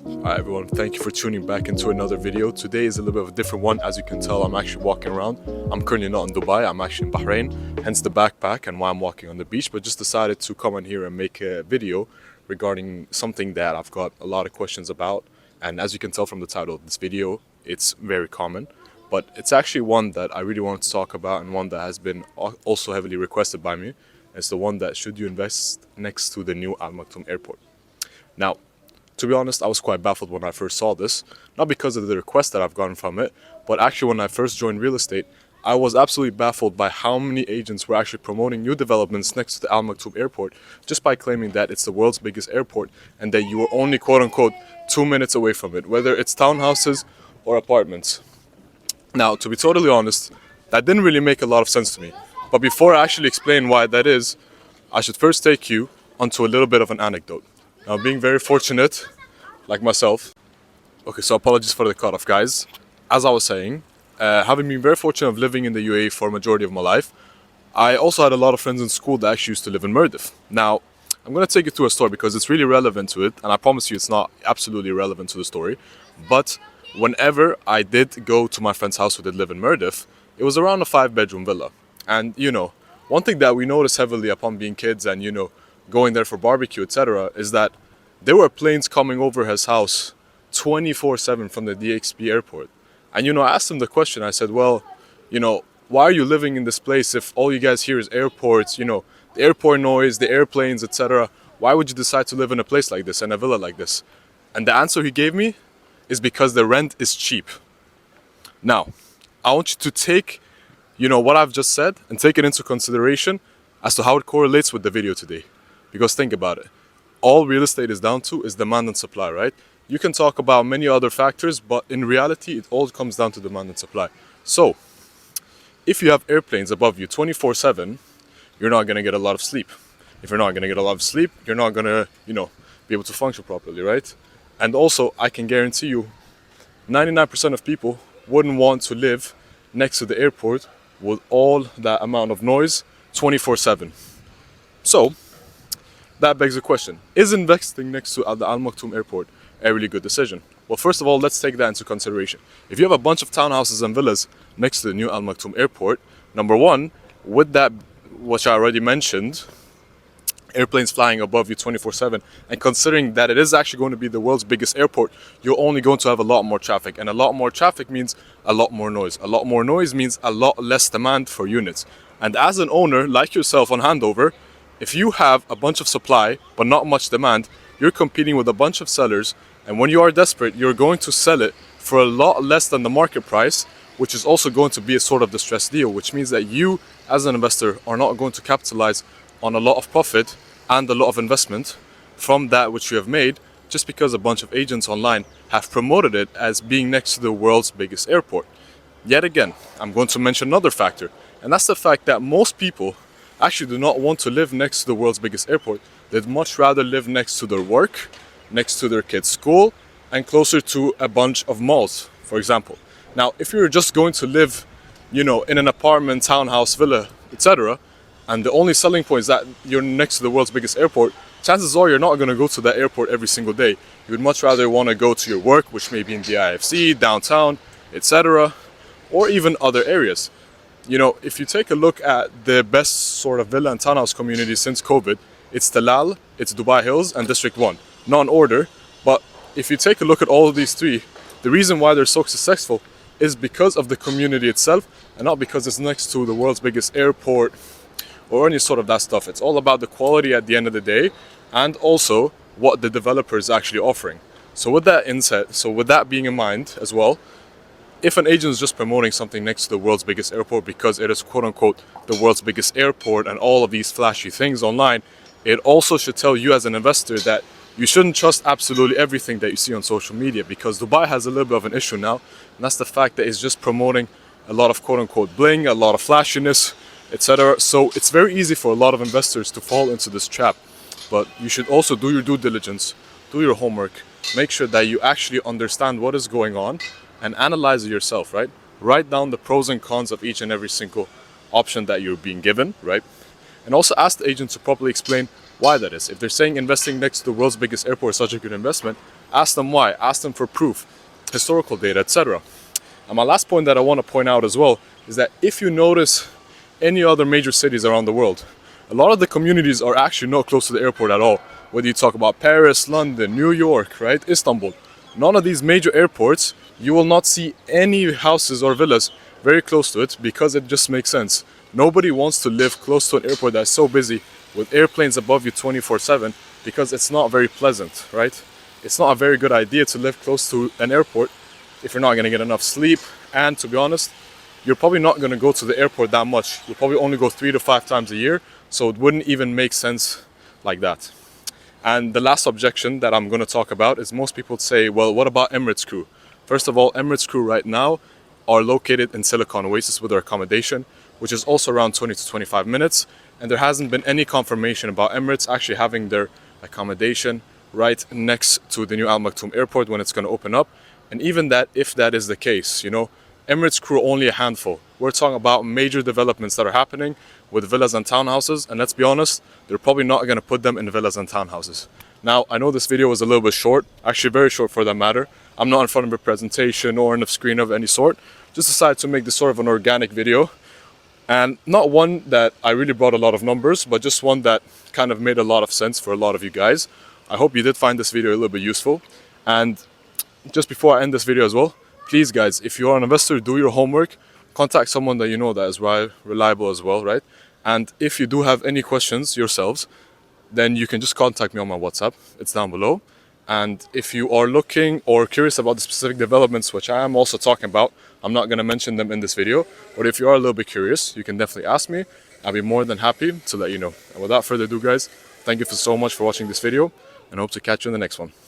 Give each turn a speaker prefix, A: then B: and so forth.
A: Alright everyone, thank you for tuning back into another video. Today is a little bit of a different one. As you can tell, I'm actually walking around. I'm currently not in Dubai, I'm actually in Bahrain, hence the backpack and why I'm walking on the beach, but just decided to come in here and make a video regarding something that I've got a lot of questions about. And as you can tell from the title of this video, it's very common, but it's actually one that I really want to talk about and one that has been also heavily requested by me. It's the one that should you invest next to the new Al Maktoum airport. Now, to be honest, I was quite baffled when I first saw this, not because of the request that I've gotten from it, but actually when I first joined real estate, I was absolutely baffled by how many agents were actually promoting new developments next to the Al Maktoum airport just by claiming that it's the world's biggest airport and that you were only quote-unquote 2 minutes away from it, whether it's townhouses or apartments. Now, to be totally honest, that didn't really make a lot of sense to me. But before I actually explain why that is, I should first take you onto a little bit of an anecdote. Now, being very fortunate, like myself. Okay, so apologies for the cutoff, guys. As I was saying, having been very fortunate of living in the UAE for a majority of my life, I also had a lot of friends in school that actually used to live in Mirdif. Now, I'm going to take you through a story because it's really relevant to it, and I promise you it's not absolutely relevant to the story. But whenever I did go to my friend's house who did live in Mirdif, it was around a 5-bedroom villa. And, one thing that we noticed heavily upon being kids and, going there for barbecue, etc., is that there were planes coming over his house 24/7 from the DXB airport. And I asked him the question. I said, well, why are you living in this place if all you guys hear is airports, the airport noise, the airplanes, etc.? Why would you decide to live in a place like this and a villa like this? And the answer he gave me is because the rent is cheap. Now, I want you to take, what I've just said and take it into consideration as to how it correlates with the video today. Because think about it. All real estate is down to is demand and supply, right? You can talk about many other factors, but in reality, it all comes down to demand and supply. So, if you have airplanes above you 24/7, you're not going to get a lot of sleep. If you're not going to get a lot of sleep, you're not going to, be able to function properly, right? And also, I can guarantee you, 99% of people wouldn't want to live next to the airport with all that amount of noise 24/7. So, that begs the question, is investing next to the Al Maktoum airport a really good decision? Well, first of all, let's take that into consideration. If you have a bunch of townhouses and villas next to the new Al Maktoum airport, number one, with that, which I already mentioned, airplanes flying above you 24/7, and considering that it is actually going to be the world's biggest airport, you're only going to have a lot more traffic. And a lot more traffic means a lot more noise. A lot more noise means a lot less demand for units. And as an owner, like yourself on handover, if you have a bunch of supply but not much demand, you're competing with a bunch of sellers, and when you are desperate, you're going to sell it for a lot less than the market price, which is also going to be a sort of distressed deal, which means that you, as an investor, are not going to capitalize on a lot of profit and a lot of investment from that which you have made just because a bunch of agents online have promoted it as being next to the world's biggest airport. Yet again, I'm going to mention another factor, and that's the fact that most people actually do not want to live next to the world's biggest airport. They'd much rather live next to their work, next to their kids' school, and closer to a bunch of malls, for example. Now, if you're just going to live, in an apartment, townhouse, villa, etc., and the only selling point is that you're next to the world's biggest airport, chances are you're not going to go to that airport every single day. You would much rather want to go to your work, which may be in the IFC, downtown, etc., or even other areas. If you take a look at the best sort of villa and townhouse community since COVID, it's Talal, it's Dubai Hills, and District 1. Not in order, but if you take a look at all of these three, the reason why they're so successful is because of the community itself and not because it's next to the world's biggest airport or any sort of that stuff. It's all about the quality at the end of the day and also what the developer is actually offering. So with that being in mind as well, if an agent is just promoting something next to the world's biggest airport because it is quote-unquote the world's biggest airport and all of these flashy things online, it also should tell you as an investor that you shouldn't trust absolutely everything that you see on social media, because Dubai has a little bit of an issue now, and that's the fact that it's just promoting a lot of quote-unquote bling, a lot of flashiness, etc. So it's very easy for a lot of investors to fall into this trap. But you should also do your due diligence, do your homework, make sure that you actually understand what is going on and analyze it yourself, right? Write down the pros and cons of each and every single option that you're being given, right? And also ask the agent to properly explain why that is. If they're saying investing next to the world's biggest airport is such a good investment, Ask them why, ask them for proof, historical data, etc. And my last point that I want to point out as well is that if you notice any other major cities around the world, a lot of the communities are actually not close to the airport at all. Whether you talk about Paris, London, New York, right, Istanbul, none of these major airports, you will not see any houses or villas very close to it, because it just makes sense. Nobody wants to live close to an airport that's so busy with airplanes above you 24/7, because it's not very pleasant, right? It's not a very good idea to live close to an airport if you're not going to get enough sleep. And to be honest, you're probably not going to go to the airport that much. You'll probably only go 3 to 5 times a year, so it wouldn't even make sense like that. And the last objection that I'm going to talk about is most people say, well, what about Emirates crew? First of all, Emirates crew right now are located in Silicon Oasis with their accommodation, which is also around 20 to 25 minutes. And there hasn't been any confirmation about Emirates actually having their accommodation right next to the new Al Maktoum airport when it's going to open up. And even that, if that is the case, you know, Emirates crew only a handful. We're talking about major developments that are happening with villas and townhouses, and let's be honest, they're probably not going to put them in villas and townhouses. Now, I know this video was a little bit short, actually very short for that matter. I'm not in front of a presentation or on a screen of any sort. Just decided to make this sort of an organic video, and not one that I really brought a lot of numbers, but just one that kind of made a lot of sense for a lot of you guys. I hope you did find this video a little bit useful. And just before I end this video as well, please guys, if you are an investor, do your homework, contact someone that you know that is reliable as well, right? And if you do have any questions yourselves, then you can just contact me on my WhatsApp, it's down below. And if you are looking or curious about the specific developments, which I am also talking about, I'm not going to mention them in this video, but if you are a little bit curious, you can definitely ask me. I'll be more than happy to let you know. And without further ado guys, thank you so much for watching this video, and I hope to catch you in the next one.